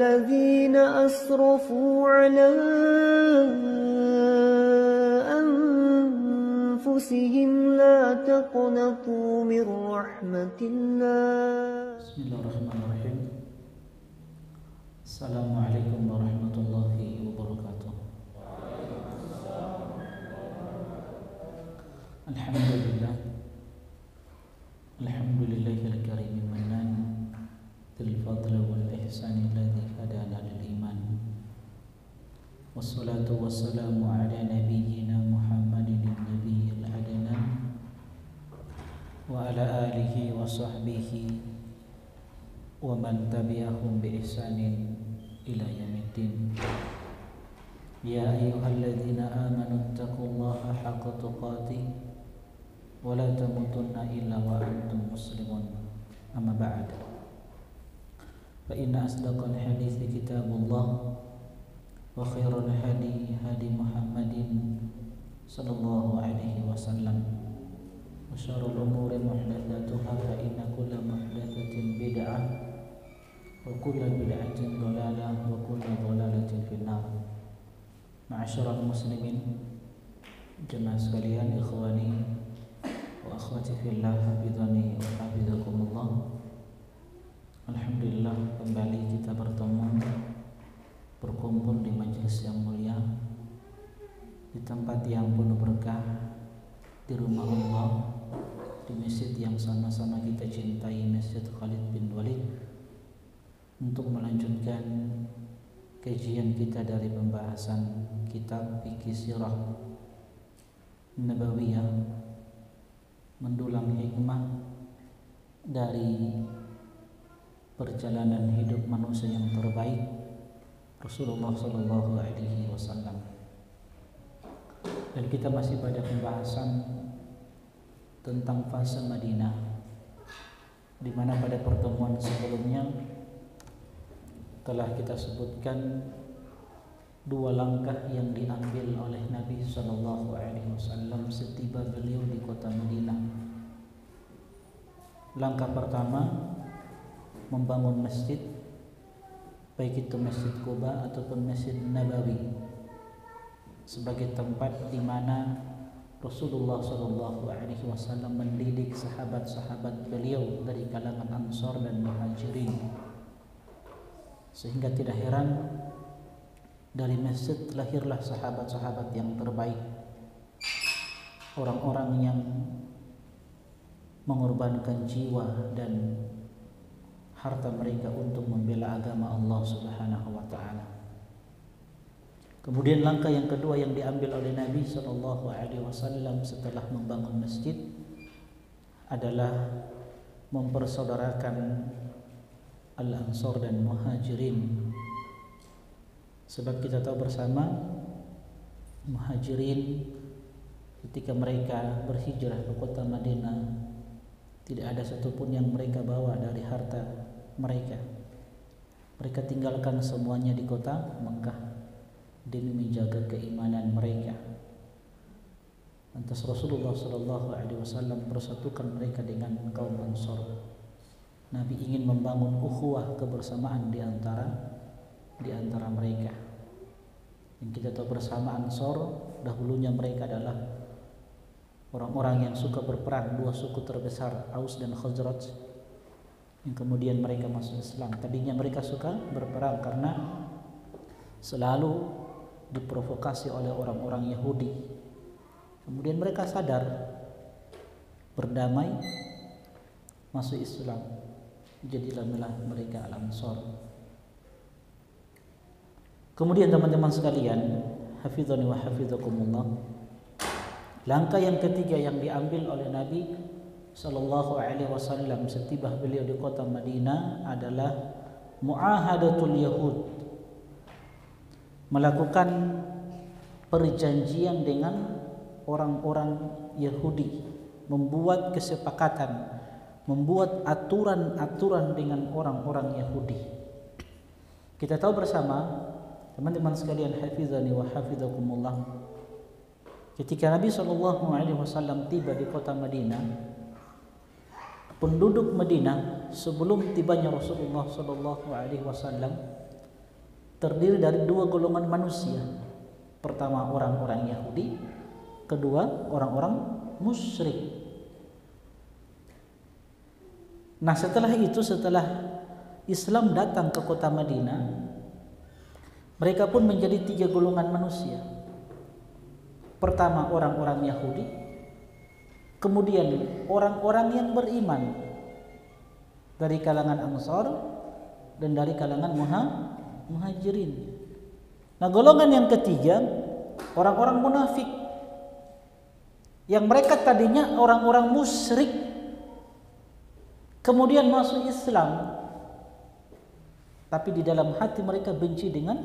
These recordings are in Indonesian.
الذين أسرفوا على أنفسهم لا تقنطوا من رحمة الله. بسم الله الرحمن الرحيم. السلام عليكم ورحمة الله وبركاته. الحمد لله الكريم المنان ذي الفضل والإحسان الذي هدانا للإيمان، والصلاة والسلام على نبينا محمد النبي العدنان وعلى آله وصحبه ومن تبعهم بإحسان إلى يوم الدين. يا أيها الذين آمنوا اتقوا الله حق تقاته ولا تموتن إلا وأنتم مسلمون. أما بعد، فإن أصدق الحديث كتاب الله، وخير الهدي هدي محمد صلى الله عليه وسلم، وشر الأمور محدثاتها، فإن كل محدثة بدعة وكل بدعة ضلالة وكل ضلالة في النار. Ma'asyiral muslimin, jemaah sekalian, ikhwani wa akhwati fillah, hafizani wa hafizakumullah. Alhamdulillah, kembali kita berkumpul di majelis yang mulia, di tempat yang penuh berkah, di rumah Allah, di masjid yang sama-sama kita cintai, Masjid Khalid bin Walid, untuk melanjutkan kajian kita dari pembahasan kitab Fikih Sirah Nabawiyah, mendulang hikmah dari perjalanan hidup manusia yang terbaik, Rasulullah Sallallahu Alaihi Wasallam. Dan kita masih pada pembahasan tentang fase Madinah, di mana pada pertemuan sebelumnya telah kita sebutkan dua langkah yang diambil oleh Nabi Sallallahu Alaihi Wasallam setiba beliau di kota Madinah. Langkah pertama, membangun masjid, baik itu Masjid Quba ataupun Masjid Nabawi, sebagai tempat di mana Rasulullah Sallallahu Alaihi Wasallam mendidik sahabat-sahabat beliau dari kalangan Ansor dan Muhajirin. Sehingga tidak heran dari masjid lahirlah sahabat-sahabat yang terbaik, orang-orang yang mengorbankan jiwa dan harta mereka untuk membela agama Allah Subhanahu wa taala. Kemudian langkah yang kedua yang diambil oleh Nabi sallallahu alaihi wasallam setelah membangun masjid adalah mempersaudarakan Al-Ansor dan Muhajirin. Sebab kita tahu bersama, Muhajirin ketika mereka berhijrah ke kota Madinah, tidak ada satupun yang mereka bawa dari harta mereka. Mereka tinggalkan semuanya di kota Mekah demi menjaga keimanan mereka. Lantas Rasulullah Sallallahu Alaihi Wasallam persatukan mereka dengan kaum Ansor. Nabi ingin membangun ukhuwah, kebersamaan di antara mereka. Yang kita tahu bersama, Ansor dahulunya mereka adalah orang-orang yang suka berperang, dua suku terbesar, Aus dan Khazraj, yang kemudian mereka masuk Islam. Tadinya mereka suka berperang karena selalu diprovokasi oleh orang-orang Yahudi. Kemudian mereka sadar, berdamai, masuk Islam. Jadilah mereka Al-Ansor. Kemudian teman-teman sekalian, hafizani wa hafizakumullah, langkah yang ketiga yang diambil oleh Nabi Sallallahu Alaihi Wasallam setibah beliau di kota Madinah adalah muahadatul Yahud, melakukan perjanjian dengan orang-orang Yahudi, membuat kesepakatan, membuat aturan-aturan dengan orang-orang Yahudi. Kita tahu bersama, teman-teman sekalian, hafizani wa hafizakumullah, ketika Nabi SAW tiba di kota Madinah, penduduk Madinah sebelum tibanya Rasulullah SAW terdiri dari dua golongan manusia. Pertama orang-orang Yahudi, kedua orang-orang musyrik. Nah, setelah itu, setelah Islam datang ke kota Madinah, mereka pun menjadi tiga golongan manusia. Pertama orang-orang Yahudi, kemudian orang-orang yang beriman dari kalangan Ansar dan dari kalangan Muhajirin. Nah, golongan yang ketiga orang-orang munafik, yang mereka tadinya orang-orang musyrik, kemudian masuk Islam, tapi di dalam hati mereka benci dengan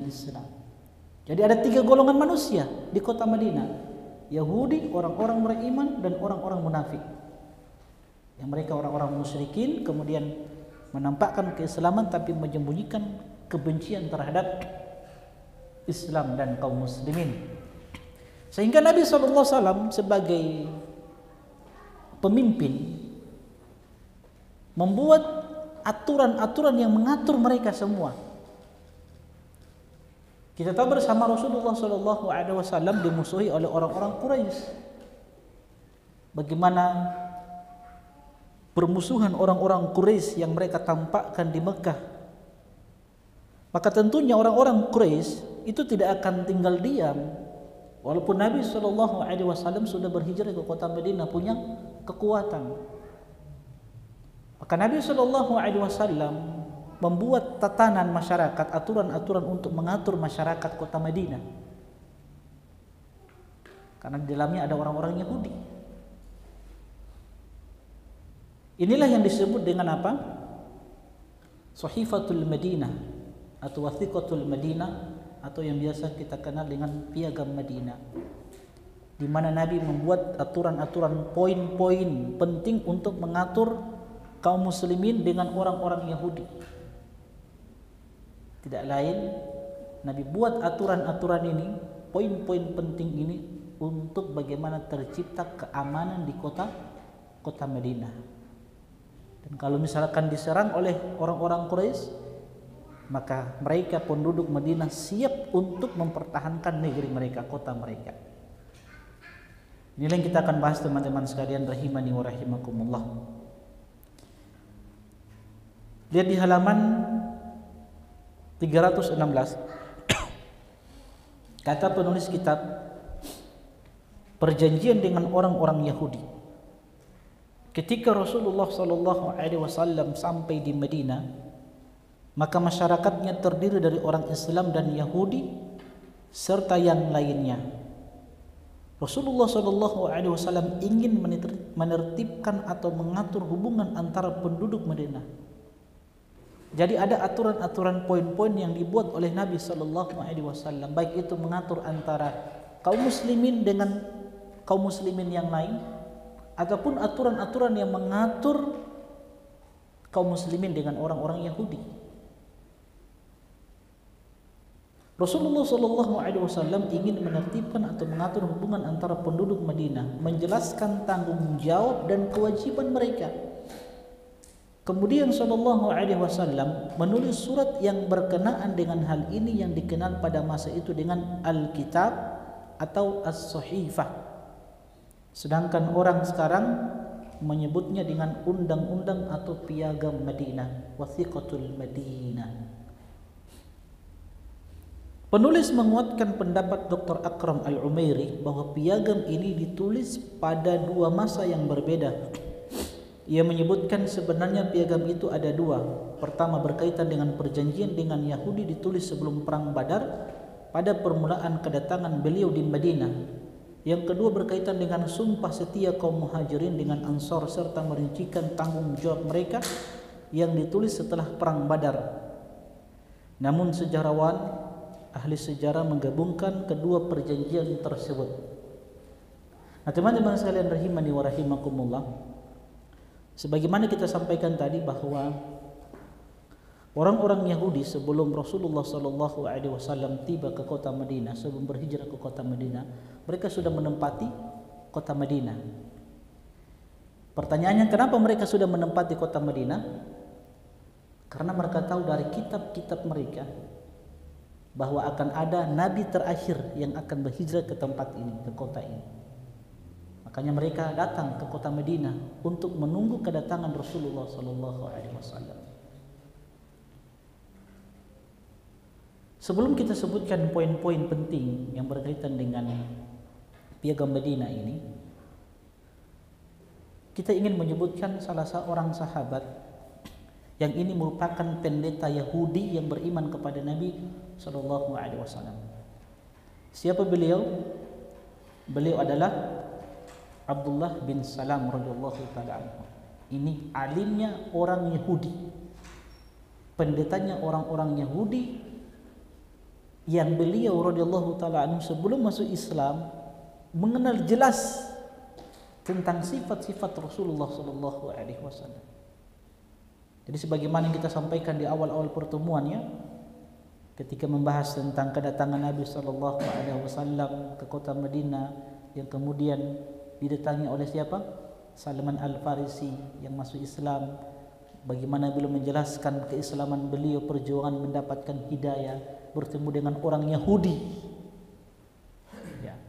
Islam. Jadi ada tiga golongan manusia di kota Madinah: Yahudi, orang-orang beriman, dan orang-orang munafik. Yang mereka orang-orang musyrikin, kemudian menampakkan keislaman tapi menyembunyikan kebencian terhadap Islam dan kaum muslimin. Sehingga Nabi SAW sebagai pemimpin membuat aturan-aturan yang mengatur mereka semua. Kita tahu bersama Rasulullah SAW dimusuhi oleh orang-orang Quraisy. Bagaimana permusuhan orang-orang Quraisy yang mereka tampakkan di Mekah. Maka tentunya orang-orang Quraisy itu tidak akan tinggal diam. Walaupun Nabi SAW sudah berhijrah ke kota Madinah, punya kekuatan. Maka Nabi SAW membuat tatanan masyarakat, aturan-aturan untuk mengatur masyarakat kota Madinah. Karena di dalamnya ada orang-orang Yahudi. Inilah yang disebut dengan apa? Sahifatul Madinah atau Wathiqatul Madinah, atau yang biasa kita kenal dengan Piagam Madinah, di mana Nabi membuat aturan-aturan, poin-poin penting untuk mengatur kaum muslimin dengan orang-orang Yahudi. Tidak lain, Nabi buat aturan-aturan ini, poin-poin penting ini, untuk bagaimana tercipta keamanan di kota Madinah. Dan kalau misalkan diserang oleh orang-orang Quraisy, maka mereka penduduk Madinah siap untuk mempertahankan negeri mereka, kota mereka. Inilah yang kita akan bahas, teman-teman sekalian rahimani wa rahimakumullah. Lihat di halaman 316. Kata penulis kitab, perjanjian dengan orang-orang Yahudi. Ketika Rasulullah SAW sampai di Madinah, maka masyarakatnya terdiri dari orang Islam dan Yahudi serta yang lainnya. Rasulullah SAW ingin menertibkan atau mengatur hubungan antara penduduk Madinah. Jadi ada aturan-aturan, poin-poin yang dibuat oleh Nabi SAW, baik itu mengatur antara kaum muslimin dengan kaum muslimin yang lain, ataupun aturan-aturan yang mengatur kaum muslimin dengan orang-orang Yahudi. Rasulullah SAW ingin menertibkan atau mengatur hubungan antara penduduk Madinah, menjelaskan tanggung jawab dan kewajiban mereka. Kemudian SAW menulis surat yang berkenaan dengan hal ini yang dikenal pada masa itu dengan Alkitab atau As-Sahifah. Sedangkan orang sekarang menyebutnya dengan undang-undang atau Piagam Madinah, Wathiqatul Madinah. Penulis menguatkan pendapat Dr. Akram Al-Umairi bahwa piagam ini ditulis pada dua masa yang berbeda. Ia menyebutkan sebenarnya piagam itu ada dua. Pertama berkaitan dengan perjanjian dengan Yahudi ditulis sebelum perang Badar pada permulaan kedatangan beliau di Madinah. Yang kedua berkaitan dengan sumpah setia kaum Muhajirin dengan Ansar serta merincikan tanggung jawab mereka yang ditulis setelah perang Badar. Namun sejarawan ahli sejarah menggabungkan kedua perjanjian tersebut. Nah, teman-teman sekalian rahimani wa rahimakumullah, sebagaimana kita sampaikan tadi bahwa orang-orang Yahudi sebelum Rasulullah SAW tiba ke kota Madinah, sebelum berhijrah ke kota Madinah, mereka sudah menempati kota Madinah. Pertanyaannya, kenapa mereka sudah menempati kota Madinah? Karena mereka tahu dari kitab-kitab mereka bahwa akan ada nabi terakhir yang akan berhijrah ke tempat ini, ke kota ini. Makanya mereka datang ke kota Madinah untuk menunggu kedatangan Rasulullah sallallahu alaihi wasallam. Sebelum kita sebutkan poin-poin penting yang berkaitan dengan Piagam Madinah ini, kita ingin menyebutkan salah seorang sahabat yang ini merupakan pendeta Yahudi yang beriman kepada Nabi sallallahu alaihi wasallam. Siapa beliau? Beliau adalah Abdullah bin Salam radhiyallahu taala anhu. Ini alimnya orang Yahudi, pendetanya orang-orang Yahudi, yang beliau radhiyallahu taala anhu sebelum masuk Islam mengenal jelas tentang sifat-sifat Rasulullah sallallahu alaihi wasallam. Jadi sebagaimana yang kita sampaikan di awal-awal pertemuannya ketika membahas tentang kedatangan Nabi sallallahu alaihi wasallam ke kota Madinah yang kemudian didatangi oleh siapa? Salman Al-Farisi yang masuk Islam. Bagaimana beliau menjelaskan keislaman beliau, perjuangan mendapatkan hidayah, bertemu dengan orang Yahudi. Ya.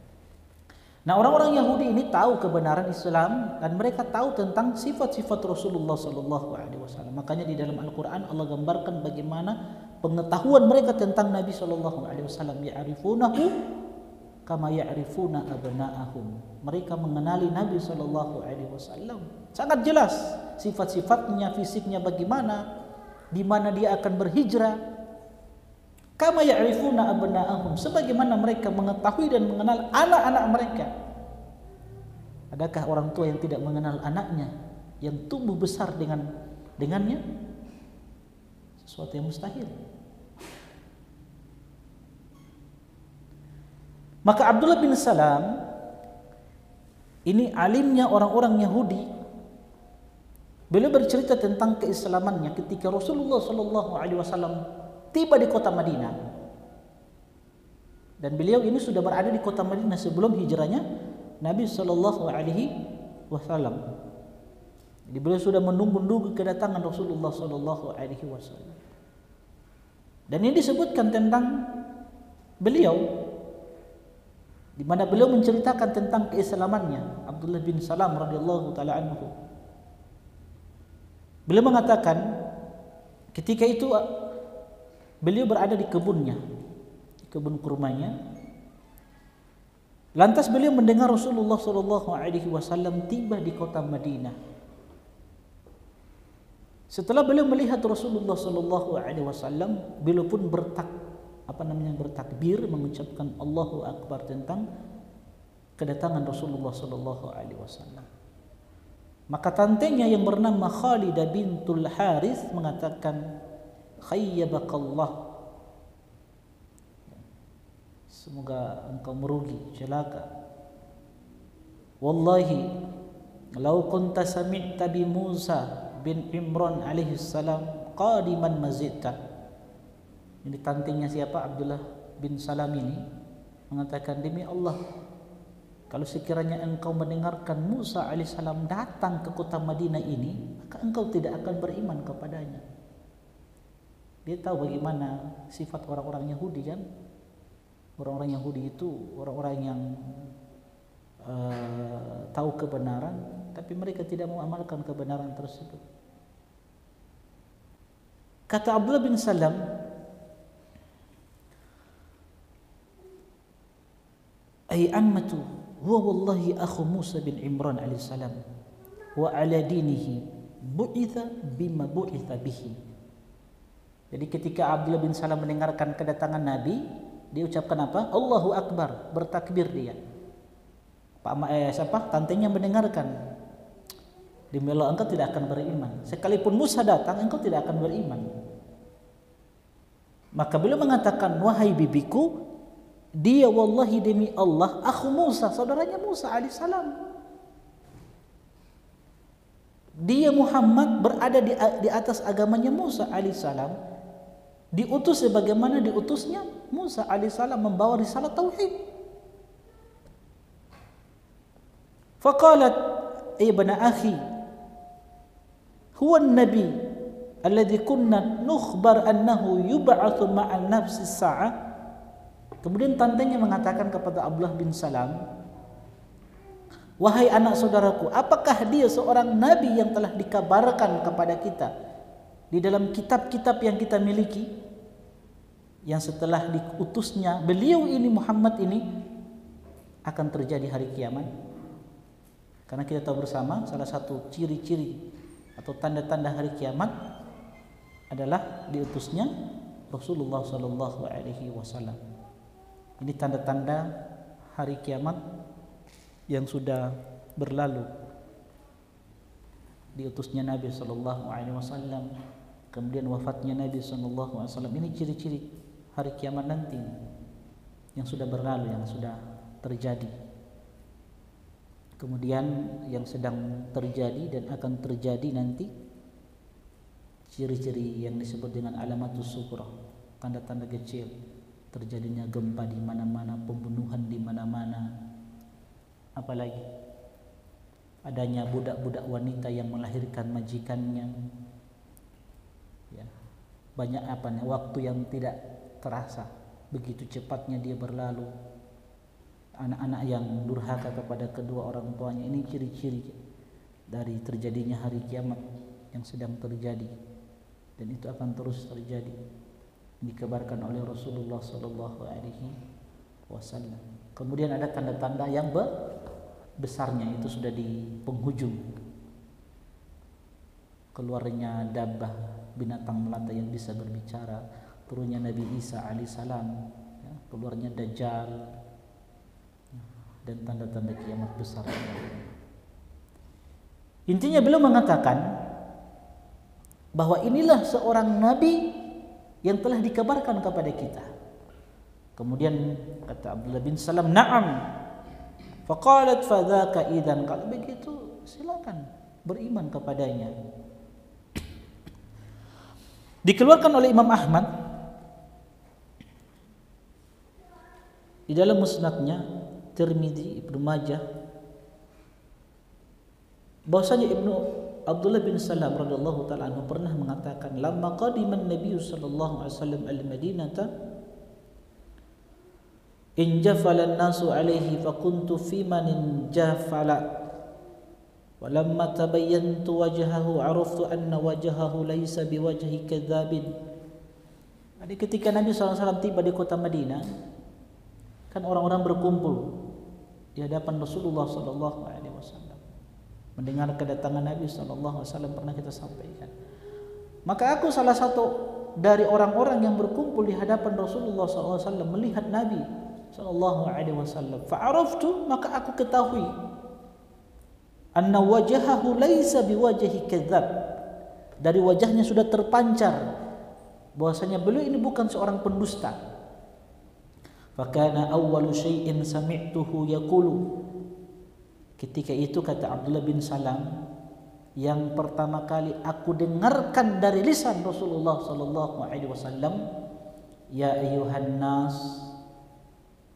Nah, orang-orang Yahudi ini tahu kebenaran Islam dan mereka tahu tentang sifat-sifat Rasulullah sallallahu alaihi wasallam. Makanya di dalam Al-Qur'an Allah gambarkan bagaimana pengetahuan mereka tentang Nabi sallallahu alaihi wasallam, ya'rifunahu kama ya'rifuna abna'ahum. Mereka mengenali Nabi sallallahu alaihi wasallam sangat jelas sifat-sifatnya, fisiknya bagaimana, di mana dia akan berhijrah. Kama ya'rifuna abna'ahum, sebagaimana mereka mengetahui dan mengenal anak-anak mereka. Adakah orang tua yang tidak mengenal anaknya yang tumbuh besar dengannya? Sesuatu yang mustahil. Maka Abdullah bin Salam ini alimnya orang-orang Yahudi. Beliau bercerita tentang keislamannya ketika Rasulullah sallallahu alaihi wasallam tiba di kota Madinah. Dan beliau ini sudah berada di kota Madinah sebelum hijrahnya Nabi sallallahu alaihi wasallam. Jadi beliau sudah menunggu kedatangan Rasulullah sallallahu alaihi wasallam. Dan ini disebutkan tentang beliau di mana beliau menceritakan tentang keislamannya, Abdullah bin Salam radhiyallahu taala anhu. Beliau mengatakan ketika itu beliau berada di kebunnya, di kebun kurmanya. Lantas beliau mendengar Rasulullah sallallahu alaihi wasallam tiba di kota Madinah. Setelah beliau melihat Rasulullah sallallahu alaihi wasallam, beliau pun bertakbir, mengucapkan Allahu Akbar tentang kedatangan Rasulullah sallallahu alaihi wasallam. Maka tantenya yang bernama Khalidah bintul Harith mengatakan, khayyabakallah, semoga engkau merugi, celaka. Wallahi law kunta sami'ta bi Musa bin Imran alaihi salam qadiman mazidta. Ini tantenya siapa? Abdullah bin Salam ini mengatakan, demi Allah, kalau sekiranya engkau mendengarkan Musa alaihissalam datang ke kota Madinah ini, maka engkau tidak akan beriman kepadanya. Dia tahu bagaimana sifat orang-orang Yahudi kan? Orang-orang Yahudi itu orang-orang yang tahu kebenaran, tapi mereka tidak mengamalkan kebenaran tersebut. Kata Abdullah bin Salam, ay ammatu huwa wallahi akhu Musa bin Imran alaihissalam wa ala dinihi bu'itha bima bu'itha bihi. Jadi ketika Abdullah bin Salam mendengarkan kedatangan Nabi, dia ucapkan apa? Allahu Akbar, bertakbir dia. Tantenya mendengarkan, demi Allah engkau tidak akan beriman. Sekalipun Musa datang, engkau tidak akan beriman. Maka beliau mengatakan, wahai bibiku, dia wallahi demi Allah akhu Musa, saudaranya Musa alaihissalam. Dia Muhammad berada di atas agamanya Musa alaihissalam, diutus sebagaimana diutusnya Musa alaihissalam membawa risalah tauhid. Faqalat ibna akhi huwa an-nabi alladzi kunna nukhbar annahu yub'atsu ma'an nafsi sa'ah. Kemudian tantenya mengatakan kepada Abdullah bin Salam, wahai anak saudaraku, apakah dia seorang nabi yang telah dikabarkan kepada kita di dalam kitab-kitab yang kita miliki, yang setelah diutusnya beliau ini, Muhammad ini, akan terjadi hari kiamat? Karena kita tahu bersama salah satu ciri-ciri atau tanda-tanda hari kiamat adalah diutusnya Rasulullah sallallahu alaihi wasallam. Ini tanda-tanda hari kiamat yang sudah berlalu. Diutusnya Nabi sallallahu alaihi wasallam, kemudian wafatnya Nabi sallallahu alaihi wasallam. Ini ciri-ciri hari kiamat nanti yang sudah berlalu, yang sudah terjadi. Kemudian yang sedang terjadi dan akan terjadi nanti, ciri-ciri yang disebut dengan alamatus sughra, tanda-tanda kecil, terjadinya gempa di mana-mana, pembunuhan di mana-mana, apalagi adanya budak-budak wanita yang melahirkan majikannya, ya, banyak waktu yang tidak terasa, begitu cepatnya dia berlalu. Anak-anak yang durhaka kepada kedua orang tuanya, ini ciri-ciri dari terjadinya hari kiamat yang sedang terjadi, dan itu akan terus terjadi, dikabarkan oleh Rasulullah sallallahu alaihi wasallam. Kemudian ada tanda-tanda yang besarnya, itu sudah di penghujung, keluarnya dabbah, binatang melata yang bisa berbicara, turunnya Nabi Isa alaihissalam, ya, keluarnya Dajjal, dan tanda-tanda kiamat besar. Intinya beliau mengatakan bahwa inilah seorang nabi yang telah dikabarkan kepada kita. Kemudian kata Abdullah bin Salam, "Na'am." Faqalat fadzaka idzan, kalau begitu silakan beriman kepadanya. Dikeluarkan oleh Imam Ahmad di dalam musnadnya, Tirmidzi, Ibnu Majah, bahwasanya Abdullah bin Salam radhiyallahu taala anhu pernah mengatakan, lamma qadima an-nabiy sallallahu alaihi wasallam al-Madinata injafala an-nasu alaihi fakuntu fi man injafala walamma tabayyantu wajhahu araftu anna wajhahu laysa biwajhi kadzabin. Jadi ketika Nabi SAW tiba di kota Madinah, kan orang-orang berkumpul di hadapan Rasulullah sallallahu alaihi wasallam mendengar kedatangan Nabi sallallahu alaihi wasallam, pernah kita sampaikan. Maka aku salah satu dari orang-orang yang berkumpul di hadapan Rasulullah sallallahu alaihi wasallam melihat Nabi sallallahu alaihi wasallam. Fa'araftu, maka aku ketahui, anna wajhahu laisa biwajhi kadzab, dari wajahnya sudah terpancar bahwasanya beliau ini bukan seorang pendusta. Fakana awwalu syai'in sami'tuhu yaqulu, ketika itu kata Abdullah bin Salam, yang pertama kali aku dengarkan dari lisan Rasulullah sallallahu alaihi wasallam, ya ayyuhan nas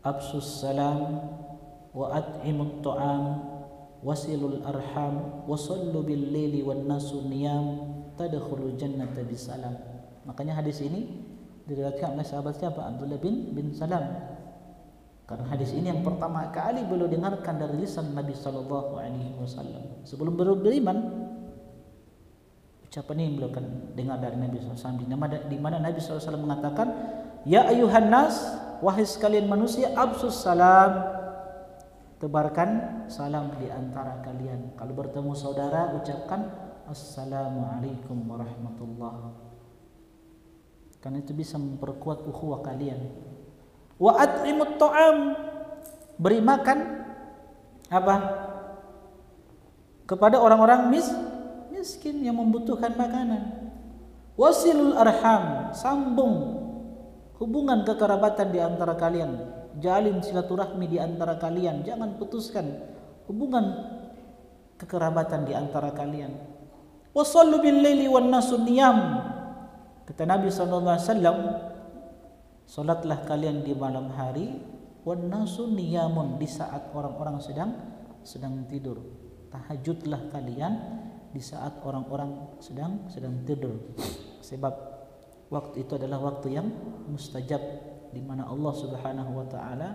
absus salam wa at'imut ta'am wasilul arham wasallu bil laili wan nasu niyam tadkhulul jannata bisalam. Makanya hadis ini diriwayatkan oleh sahabat siapa? Abdullah bin Salam. Karena hadis ini yang pertama kali beliau dengarkan dari lisan Nabi sallallahu alaihi wasallam. Sebelum beliau beriman, ucapan ini beliau kan dengar dari Nabi SAW, di mana Nabi SAW mengatakan, ya ayuhan nas, wahai sekalian manusia, absus salam, tebarkan salam di antara kalian. Kalau bertemu saudara, ucapkan assalamualaikum warahmatullahi. Karena itu bisa memperkuat ukhuwah kalian. Wa at'imut ta'am, beri makan apa? Kepada orang-orang miskin yang membutuhkan makanan. Wasilul arham, sambung hubungan kekerabatan di antara kalian. Jalin silaturahmi di antara kalian, jangan putuskan hubungan kekerabatan di antara kalian. Wasallu bil laili wan nasu niyam. Kata Nabi SAW, salatlah kalian di malam hari, wan nasu niyamun, di saat orang-orang sedang tidur. Tahajudlah kalian di saat orang-orang sedang tidur. Sebab waktu itu adalah waktu yang mustajab, di mana Allah Subhanahu wa taala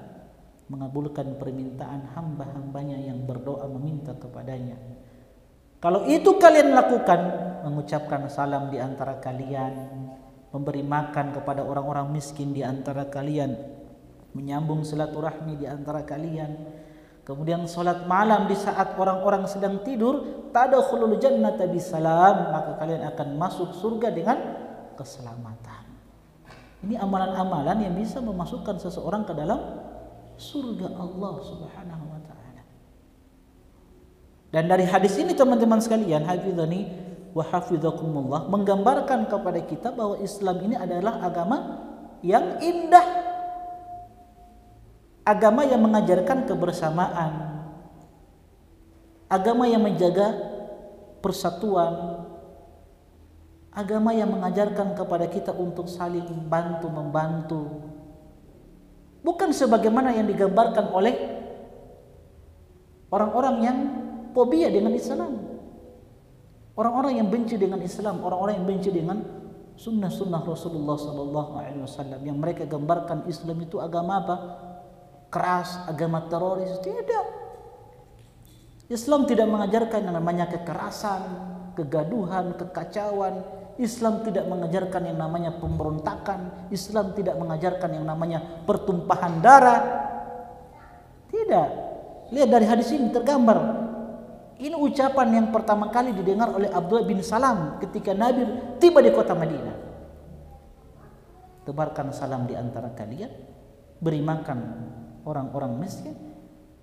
mengabulkan permintaan hamba-hambanya yang berdoa meminta kepadanya. Kalau itu kalian lakukan, mengucapkan salam di antara kalian, memberi makan kepada orang-orang miskin di antara kalian, menyambung silaturahmi di antara kalian, kemudian salat malam di saat orang-orang sedang tidur, tadkhulul jannata bisalam, maka kalian akan masuk surga dengan keselamatan. Ini amalan-amalan yang bisa memasukkan seseorang ke dalam surga Allah Subhanahu wa taala. Dan dari hadis ini teman-teman sekalian, hafizani wa hafizakumullah, menggambarkan kepada kita bahwa Islam ini adalah agama yang indah, agama yang mengajarkan kebersamaan, agama yang menjaga persatuan, agama yang mengajarkan kepada kita untuk saling bantu-membantu. Bukan sebagaimana yang digambarkan oleh orang-orang yang fobia dengan Islam, orang-orang yang benci dengan Islam, orang-orang yang benci dengan sunnah-sunnah Rasulullah SAW, yang mereka gambarkan Islam itu agama apa? Keras, agama teroris. Tidak. Islam tidak mengajarkan yang namanya kekerasan, kegaduhan, kekacauan. Islam tidak mengajarkan yang namanya pemberontakan. Islam tidak mengajarkan yang namanya pertumpahan darah. Tidak. Lihat dari hadis ini tergambar. Ini ucapan yang pertama kali didengar oleh Abdullah bin Salam ketika Nabi tiba di kota Madinah. Tebarkan salam di antara kalian, beri makan orang-orang miskin,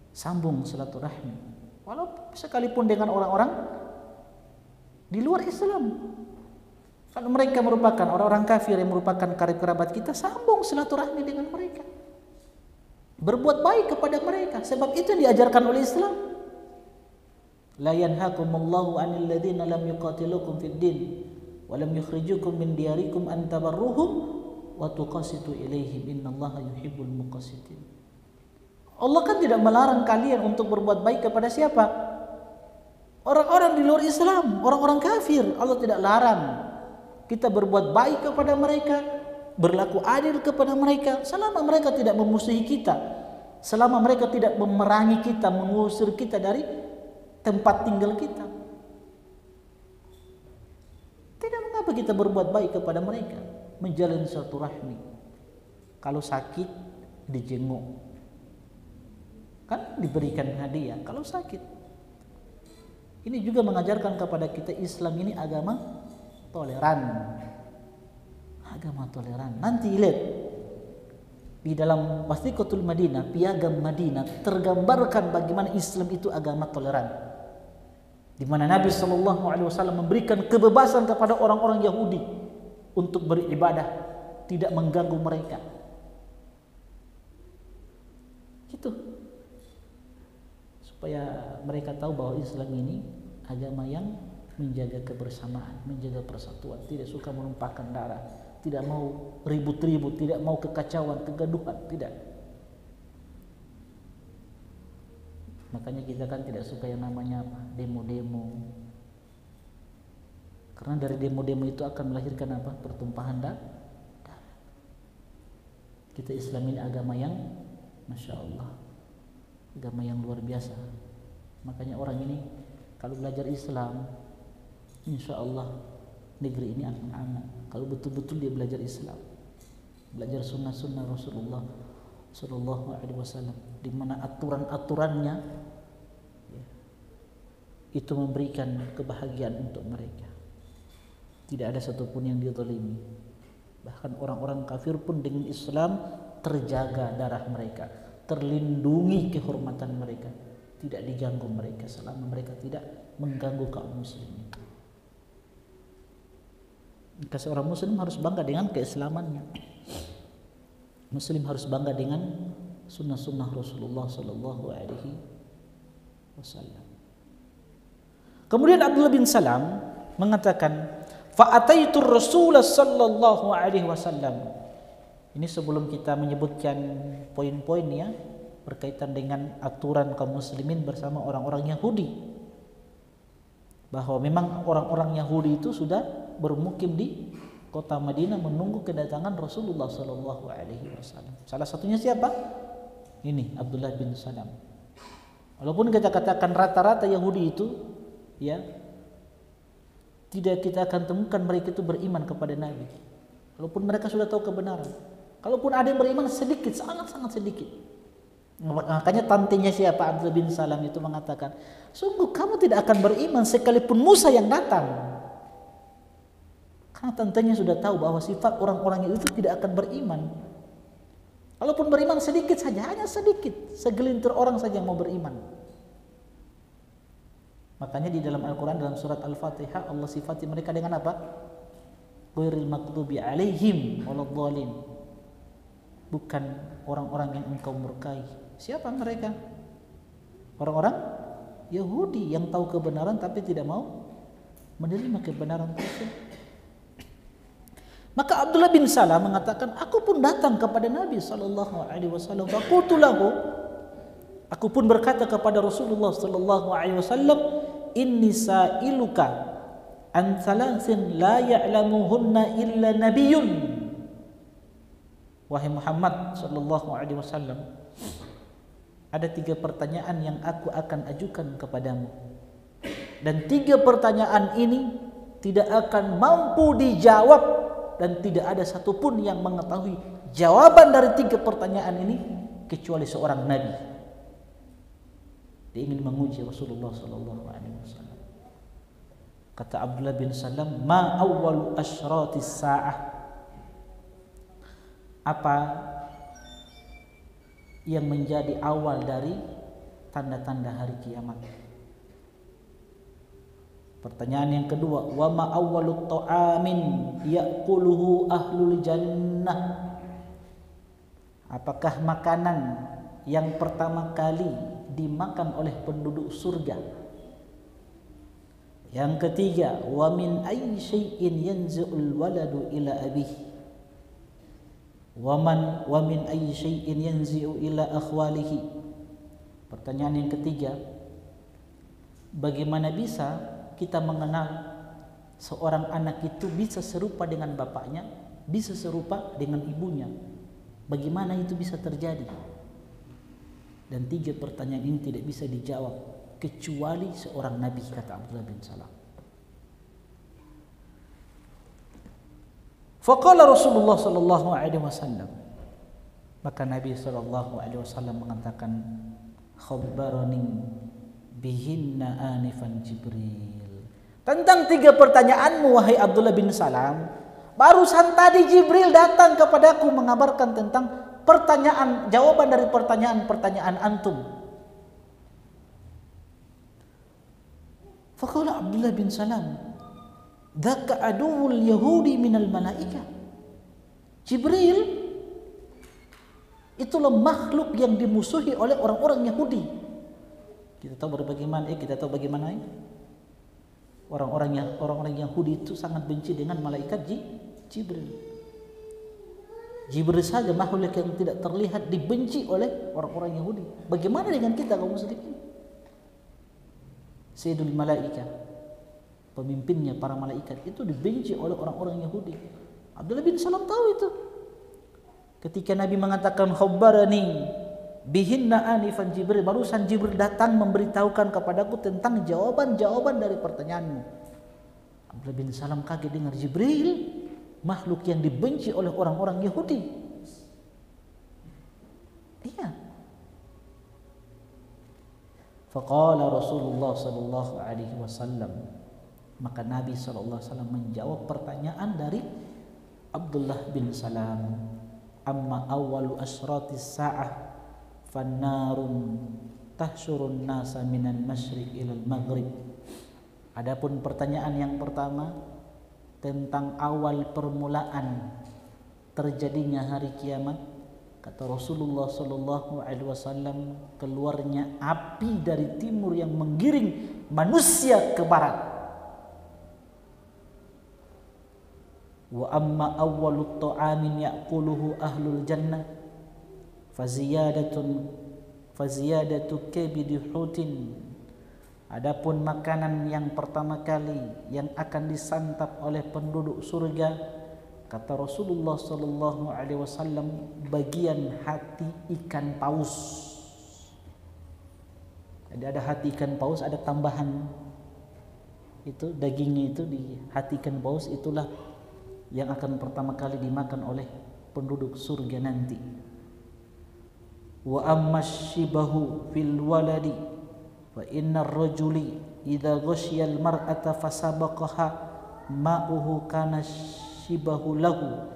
sambung silaturahmi. Walaupun sekalipun dengan orang-orang di luar Islam. Kalau mereka merupakan orang-orang kafir yang merupakan karib kerabat kita, sambung silaturahmi dengan mereka. Berbuat baik kepada mereka, sebab itu yang diajarkan oleh Islam. La yanhakumullahu 'anil ladzina lam yuqatilukum fid din wa lam yukhrijukum min diyarikum an tabarruhum wa tuqsitu ilaihim innallaha yuhibbul muqsitin. Allah kan tidak melarang kalian untuk berbuat baik kepada siapa? Orang-orang di luar Islam, orang-orang kafir. Allah tidak larang kita berbuat baik kepada mereka, berlaku adil kepada mereka, selama mereka tidak memusuhi kita, selama mereka tidak memerangi kita, mengusir kita dari tempat tinggal kita. Tidak mengapa kita berbuat baik kepada mereka, menjalin silaturahmi. Kalau sakit dijenguk, kan diberikan hadiah kalau sakit. Ini juga mengajarkan kepada kita Islam ini agama toleran. Agama toleran. Nanti lihat di dalam Wasiqatul Madinah, Piagam Madinah, tergambarkan bagaimana Islam itu agama toleran. Di mana Nabi SAW memberikan kebebasan kepada orang-orang Yahudi untuk beribadah, tidak mengganggu mereka. Gitu. Supaya mereka tahu bahwa Islam ini agama yang menjaga kebersamaan, menjaga persatuan, tidak suka menumpahkan darah, tidak mau ribut-ribut, tidak mau kekacauan, kegaduhan, tidak. Makanya kita kan tidak suka yang namanya apa? Demo-demo. Karena dari demo-demo itu akan melahirkan apa? Pertumpahan darah. Kita Islam ini agama yang Masya Allah, agama yang luar biasa. Makanya orang ini kalau belajar Islam, insya Allah negeri ini akan aman. Kalau betul-betul dia belajar Islam, belajar sunnah-sunnah Rasulullah Sallallahu Alaihi Wasallam, di mana aturan-aturannya ya, itu memberikan kebahagiaan untuk mereka. Tidak ada satupun yang dizalimi. Bahkan orang-orang kafir pun dengan Islam terjaga darah mereka, terlindungi kehormatan mereka, tidak diganggu mereka selama mereka tidak mengganggu kaum muslimin. Maka seorang muslim harus bangga dengan keislamannya. Muslim harus bangga dengan sunnah-sunnah Rasulullah Sallallahu Alaihi Wasallam. Kemudian Abdullah bin Salam mengatakan, "Fa'ataitu Rasulullah Sallallahu Alaihi Wasallam." Ini sebelum kita menyebutkan poin-poin ya berkaitan dengan aturan kaum muslimin bersama orang-orang Yahudi. bahwa memang orang-orang Yahudi itu sudah bermukim di kota Madinah menunggu kedatangan Rasulullah sallallahu alaihi wasallam. Salah satunya siapa? Ini Abdullah bin Salam. Walaupun kita katakan rata-rata Yahudi itu ya tidak kita akan temukan mereka itu beriman kepada Nabi. Walaupun mereka sudah tahu kebenaran. Kalaupun ada yang beriman sedikit, sangat-sangat sedikit. Makanya tantenya siapa, Abdullah bin Salam itu mengatakan, sungguh kamu tidak akan beriman sekalipun Musa yang datang. Karena tantenya sudah tahu bahwa sifat orang-orang itu tidak akan beriman. Kalaupun beriman sedikit saja, hanya sedikit, segelintir orang saja yang mau beriman. Makanya di dalam Al-Quran, dalam surat Al-Fatihah, Allah sifati mereka dengan apa? Ghairil maghdubi alaihim waladhdallin. Bukan orang-orang yang engkau murkai. Siapa mereka? Orang-orang Yahudi yang tahu kebenaran tapi tidak mau menerima kebenaran tersebut. Maka Abdullah bin Salam mengatakan, aku pun datang kepada Nabi sallallahu alaihi wasallam. Faqultu lahu, aku pun berkata kepada Rasulullah sallallahu alaihi wasallam, inni sa'iluka an thalathin la ya'lamuhunna illa nabiyyun. Wahai Muhammad sallallahu alaihi wasallam, ada 3 pertanyaan yang aku akan ajukan kepadamu. Dan 3 pertanyaan ini tidak akan mampu dijawab dan tidak ada satupun yang mengetahui jawaban dari 3 pertanyaan ini kecuali seorang nabi. Dia ingin menguji Rasulullah sallallahu alaihi wasallam. Kata Abdullah bin Salam, ma awwalu asyratis sa'ah. Apa yang menjadi awal dari tanda-tanda hari kiamat? Pertanyaan yang kedua, wa ma awwalut ta'amin ya'kuluhu ahlul jannah. Apakah makanan yang pertama kali dimakan oleh penduduk surga? Yang ketiga, wa min ayyi syai'in yanzu'ul waladu ila abihi. Wa min ayyi syai'in yanzi'u ila akhwalihi. Pertanyaan yang ketiga, bagaimana bisa kita mengenal seorang anak itu bisa serupa dengan bapaknya, bisa serupa dengan ibunya? Bagaimana itu bisa terjadi? Dan 3 pertanyaan ini tidak bisa dijawab kecuali seorang nabi, kata Abdullah bin Salam. Faqala Rasulullah sallallahu alaihi wasallam, maka Nabi sallallahu alaihi wasallam mengatakan, khabbarani bihinna anifan Jibril. Tentang 3 pertanyaanmu wahai Abdullah bin Salam, barusan tadi Jibril datang kepadaku mengabarkan tentang pertanyaan, jawaban dari pertanyaan-pertanyaan antum. Faqala Abdullah bin Salam, dzaka aduwwul yahudi minal malaika. Jibril itulah makhluk yang dimusuhi oleh orang-orang Yahudi. Kita tahu bagaimana orang-orang Yahudi itu sangat benci dengan malaikat Jibril. Jibril saja makhluk yang tidak terlihat dibenci oleh orang-orang Yahudi. Bagaimana dengan kita kaum muslimin? Sayyidul malaika, pemimpinnya para malaikat itu dibenci oleh orang-orang Yahudi. Abdullah bin Salam tahu itu. Ketika Nabi mengatakan khabbarani bihinna anifan Jibril, barusan Jibril datang memberitahukan kepadaku tentang jawaban-jawaban dari pertanyaanmu. Abdullah bin Salam kaget dengar Jibril, makhluk yang dibenci oleh orang-orang Yahudi. Iya. Faqala Rasulullah sallallahu alaihi wasallam, maka Nabi sallallahu alaihi wasallam menjawab pertanyaan dari Abdullah bin Salam, amma awwalu asratis sa'ah fannarun tahsyurun nasa minal masyriq ilal maghrib. Adapun pertanyaan yang pertama tentang awal permulaan terjadinya hari kiamat, kata Rasulullah sallallahu alaihi wasallam, keluarnya api dari timur yang menggiring manusia ke barat. Wa amma awwalut ta'amin ya'kuluhu ahlul jannah faziyadatu kabidi hutin Adapun makanan yang pertama kali yang akan disantap oleh penduduk surga, kata Rasulullah sallallahu alaihi wasallam, bagian hati ikan paus. Jadi ada hati ikan paus, ada tambahan itu dagingnya itu di hati ikan paus, itulah yang akan pertama kali dimakan oleh penduduk surga nanti. Wa ammashibahu fil waladi wa innar rajuli idza ghashiya al mar'ata fasabaqaha ma'uhu kana shibahu lahu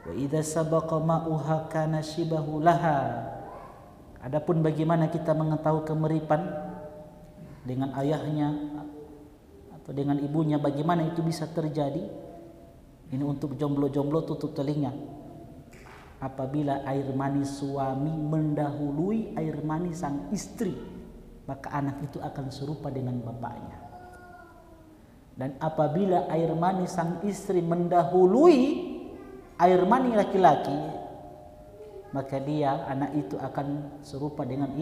wa idza sabaqa ma'uha kana shibahu laha. Adapun bagaimana kita mengetahui kemiripan dengan ayahnya atau dengan ibunya, bagaimana itu bisa terjadi? Ini untuk jomblo-jomblo tutup telinga. Apabila air mani suami mendahului air mani sang istri, maka anak itu akan serupa dengan bapaknya. Dan apabila air mani sang istri mendahului air mani laki-laki, maka dia, anak itu akan serupa dengan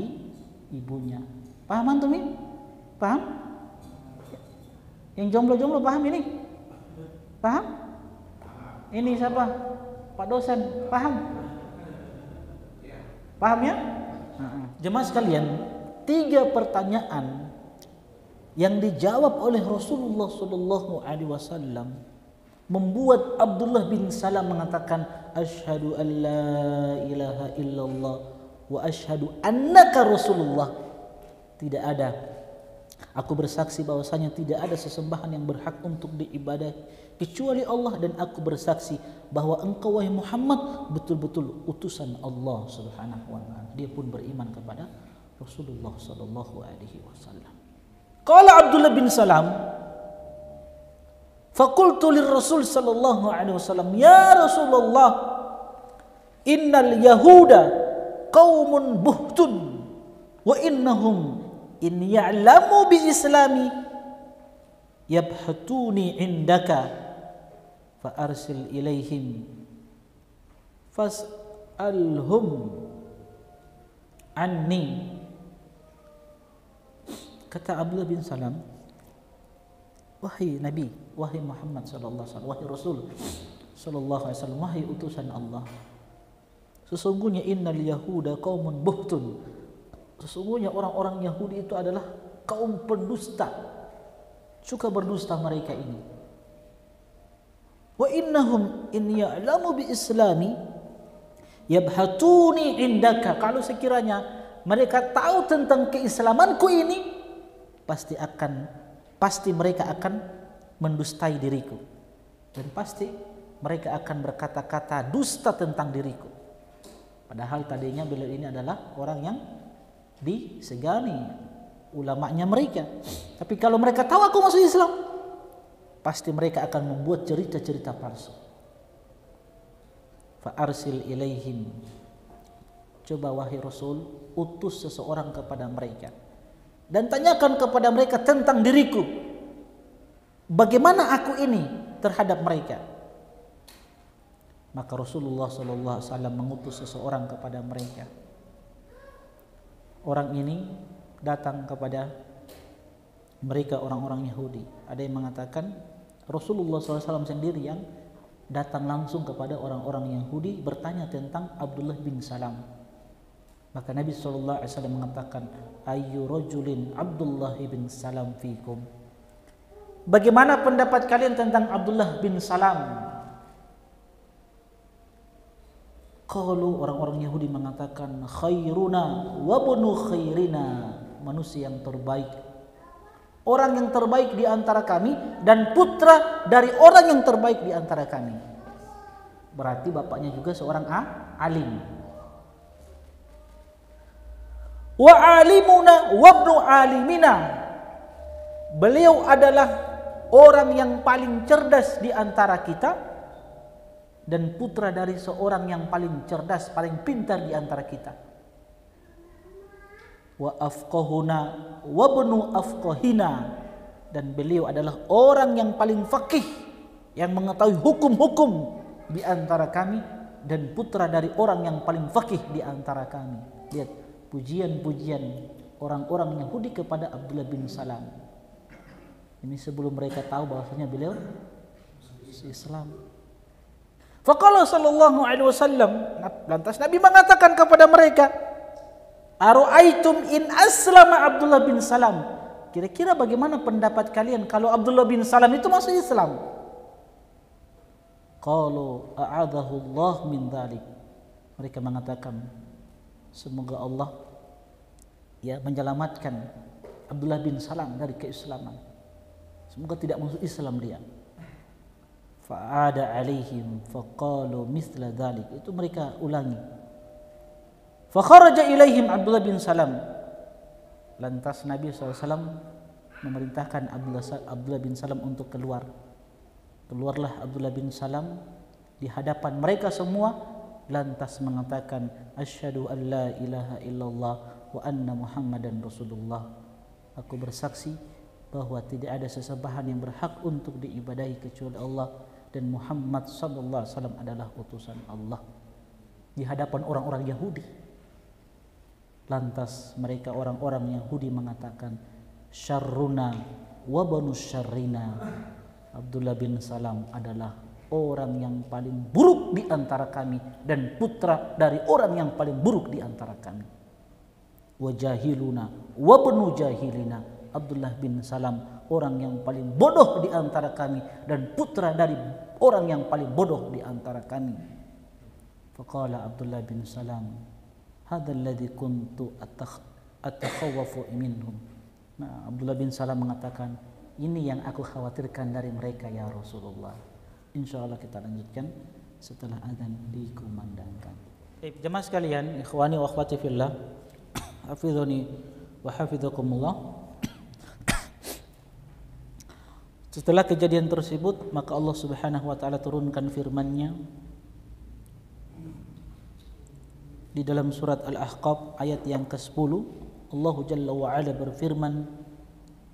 ibunya. Paham antum ini? Paham? Yang jomblo-jomblo paham ini? Paham? Ini siapa? Pak dosen, paham? Paham ya? Jemaah sekalian, 3 pertanyaan yang dijawab oleh Rasulullah sallallahu alaihi wasallam membuat Abdullah bin Salam mengatakan asyhadu an la ilaha illallah wa asyhadu annaka Rasulullah. Tidak ada, aku bersaksi bahwasanya tidak ada sesembahan yang berhak untuk diibadahi kecuali Allah, dan aku bersaksi bahwa engkau wahai Muhammad betul-betul utusan Allah Subhanahu wa taala. Dia pun beriman kepada Rasulullah sallallahu alaihi wasallam. Qala Abdullah bin Salam, faqultu lirrasul sallallahu alaihi wasallam, ya Rasulullah, innal yahuda qaumun buhtun wa innahum in ya'lamu bi islami yabhatuni indaka fa arsil ilaihim fas'alhum anni. Kata Abdullah bin Salam, wahai Nabi, wahai Muhammad sallallahu alaihi wasallam, wahai Rasul sallallahu alaihi wasallam, wahai utusan Allah, sesungguhnya innal yahuda qaumun buhtun, sesungguhnya orang-orang Yahudi itu adalah kaum pendusta, suka berdusta mereka ini. Wa innahum in ya'lamu bi islami yabhatuni indaka, kalau sekiranya mereka tahu tentang keislamanku ini, pasti mereka akan mendustai diriku, dan pasti mereka akan berkata-kata dusta tentang diriku. Padahal tadinya beliau ini adalah orang yang disegani ulamanya mereka. Tapi kalau mereka tahu aku masuk Islam, pasti mereka akan membuat cerita-cerita palsu. Fa arsil ilaihim, coba wahai Rasul, utus seseorang kepada mereka dan tanyakan kepada mereka tentang diriku, bagaimana aku ini terhadap mereka. Maka Rasulullah sallallahu alaihi wasallam mengutus seseorang kepada mereka. Orang ini datang kepada mereka, orang-orang Yahudi. Ada yang mengatakan Rasulullah SAW sendiri yang datang langsung kepada orang-orang Yahudi bertanya tentang Abdullah bin Salam. Maka Nabi SAW mengatakan, ayyu rajulin Abdullah bin Salam fikum, bagaimana pendapat kalian tentang Abdullah bin Salam? Qalu, orang-orang Yahudi mengatakan, khairuna wa bunu khairina, manusia yang terbaik, orang yang terbaik di antara kami, dan putra dari orang yang terbaik di antara kami. Berarti bapaknya juga seorang alim. Wa alimuna wa ibnu alimina, beliau adalah orang yang paling cerdas di antara kita dan putra dari seorang yang paling cerdas, paling pintar di antara kita. Wa afqahuna wa ibnu afqahina, dan beliau adalah orang yang paling faqih, yang mengetahui hukum-hukum di antara kami, dan putra dari orang yang paling faqih di antara kami. Lihat pujian-pujian orang-orang Yahudi kepada Abdullah bin Salam. Ini sebelum mereka tahu bahwasanya beliau Islam. Faqala sallallahu alaihi wasallam, lantas Nabi mengatakan kepada mereka, "Ara'aitum in aslama Abdullah bin Salam?" Kira-kira bagaimana pendapat kalian kalau Abdullah bin Salam itu masuk Islam? Qalu a'adahu Allah min dzalik. Mereka mengatakan, semoga Allah ya menyelamatkan Abdullah bin Salam dari keislaman. Semoga tidak masuk Islam dia. Fa'ada alaihim faqalu mithla dzalik. Itu mereka ulangi. Fa kharaja ilaihim Abdullah bin Salam. Lantas Nabi SAW memerintahkan Abdullah bin Salam untuk keluar. Keluarlah Abdullah bin Salam di hadapan mereka semua, lantas mengatakan, asyhadu an la ilaha illallah wa anna Muhammadan Rasulullah. Aku bersaksi bahwa tidak ada sesembahan yang berhak untuk diibadahi kecuali Allah, dan Muhammad sallallahu alaihi wasallam adalah utusan Allah. Di hadapan orang-orang Yahudi. Lantas mereka orang-orang Yahudi mengatakan, syarruna wa banu syarrina. Abdullah bin Salam adalah orang yang paling buruk di antara kami dan putra dari orang yang paling buruk di antara kami. Wa jahiluna wa banu jahilina. Abdullah bin Salam orang yang paling bodoh di antara kami dan putra dari orang yang paling bodoh di antara kami. Faqala Abdullah bin Salam, hadzal ladzi kuntu atakhawwafu minhum. Nah, Abdullah bin Salam mengatakan, ini yang aku khawatirkan dari mereka ya Rasulullah. Insyaallah kita lanjutkan setelah azan dikumandangkan. Jemaah sekalian, ikhwani wa akhwati fillah, hafizuni wa hafizakumullah. Setelah kejadian tersebut, maka Allah Subhanahu wa taala turunkan firman-Nya di dalam surat Al-Ahqaf ayat yang ke-10. Allah Jalla wa Ala berfirman,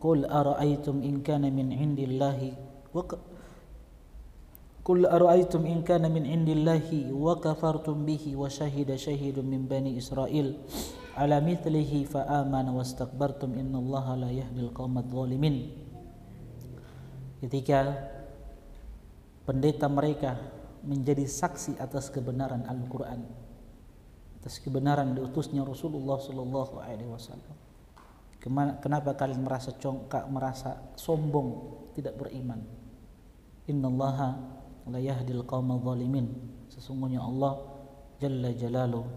"Qul ara'aytum in kana min 'indillahi wa kafartum bihi wa shahida shahidun min bani Israil ala mithlihi fa amana wastakbartum innallaha la yahdil qaumadh dhalimin." Ketika pendeta mereka menjadi saksi atas kebenaran Al-Quran, atas kebenaran diutusnya Rasulullah sallallahu alaihi wasallam, kenapa kalian merasa congkak, merasa sombong, tidak beriman? Innallaha la yahdil qaumadh dhalimin. Sesungguhnya Allah Jalla Jalaluhu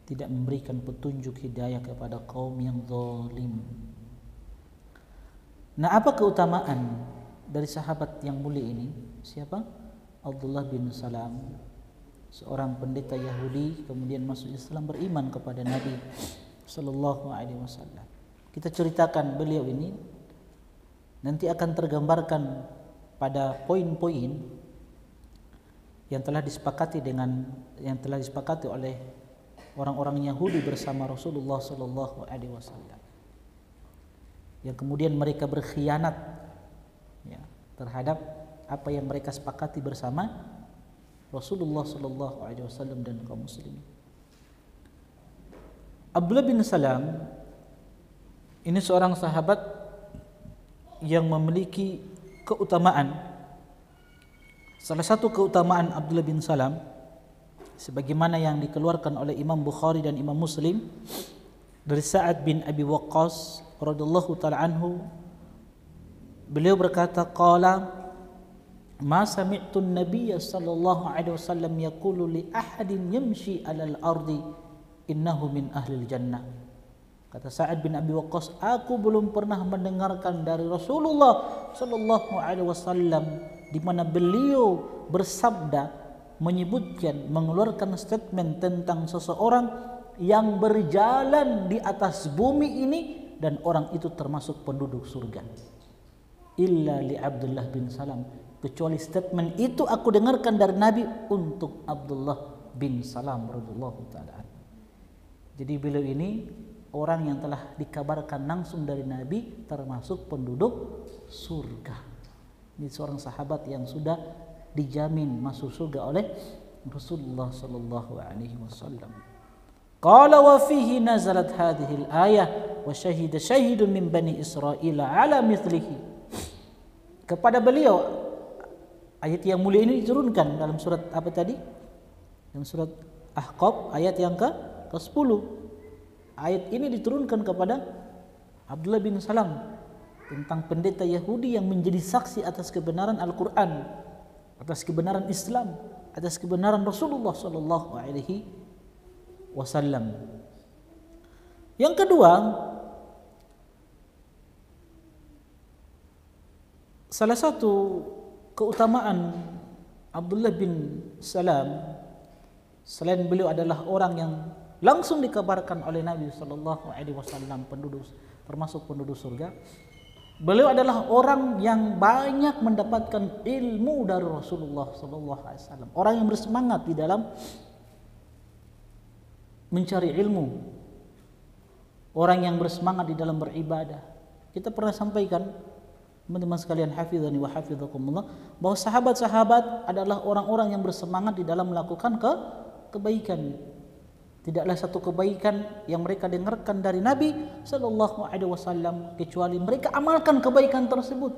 tidak memberikan petunjuk hidayah kepada kaum yang zalim. Nah, apa keutamaan dari sahabat yang mulia ini? Siapa? Abdullah bin Salam, seorang pendeta Yahudi, kemudian masuk Islam, beriman kepada Nabi sallallahu alaihi wasallam. Kita ceritakan beliau ini nanti akan tergambarkan pada poin-poin yang telah disepakati oleh orang-orang Yahudi bersama Rasulullah sallallahu alaihi wasallam, yang kemudian mereka berkhianat ya, terhadap apa yang mereka sepakati bersama Rasulullah sallallahu alaihi wasallam dan kaum muslimin. Abdullah bin Salam ini seorang sahabat yang memiliki keutamaan. Salah satu keutamaan Abdullah bin Salam, sebagaimana yang dikeluarkan oleh Imam Bukhari dan Imam Muslim dari Sa'ad bin Abi Waqqas radhiyallahu ta'ala anhu, beliau berkata, qala ma sami'tu an-nabiy sallallahu alaihi wasallam yaqulu li ahadin yamshi 'alal ardi innahu min ahlil jannah. Kata Sa'ad bin Abi Waqqas, aku belum pernah mendengarkan dari Rasulullah sallallahu alaihi wasallam di mana beliau bersabda, menyebutkan, mengeluarkan statement tentang seseorang yang berjalan di atas bumi ini dan orang itu termasuk penduduk surga. Illa li Abdullah bin Salam, kecuali statement itu aku dengarkan dari Nabi untuk Abdullah bin Salam radhiyallahu taala. Jadi beliau ini orang yang telah dikabarkan langsung dari Nabi termasuk penduduk surga. Ini seorang sahabat yang sudah dijamin masuk surga oleh Rasulullah sallallahu alaihi wasallam. Qala wa fihi nazalat hadhihi al-ayah wa syahida syahidun min bani Israil ala mithlihi. Kepada beliau ayat yang mulia ini diturunkan dalam surat apa tadi? Dalam surat Ahqaf ayat yang ke-10. Ayat ini diturunkan kepada Abdullah bin Salam tentang pendeta Yahudi yang menjadi saksi atas kebenaran Al-Qur'an, atas kebenaran Islam, atas kebenaran Rasulullah sallallahu alaihi wasallam. Yang kedua, salah satu keutamaan Abdullah bin Salam, selain beliau adalah orang yang langsung dikabarkan oleh Nabi sallallahu alaihi wasallam termasuk penduduk surga, beliau adalah orang yang banyak mendapatkan ilmu dari Rasulullah sallallahu alaihi wasallam, orang yang bersemangat di dalam mencari ilmu, orang yang bersemangat di dalam beribadah. Kita pernah sampaikan, teman-teman sekalian, hafizani wa hafizakumullah, bahwa sahabat-sahabat adalah orang-orang yang bersemangat di dalam melakukan kebaikan. Tidaklah satu kebaikan yang mereka dengarkan dari Nabi sallallahu alaihi wasallam kecuali mereka amalkan kebaikan tersebut.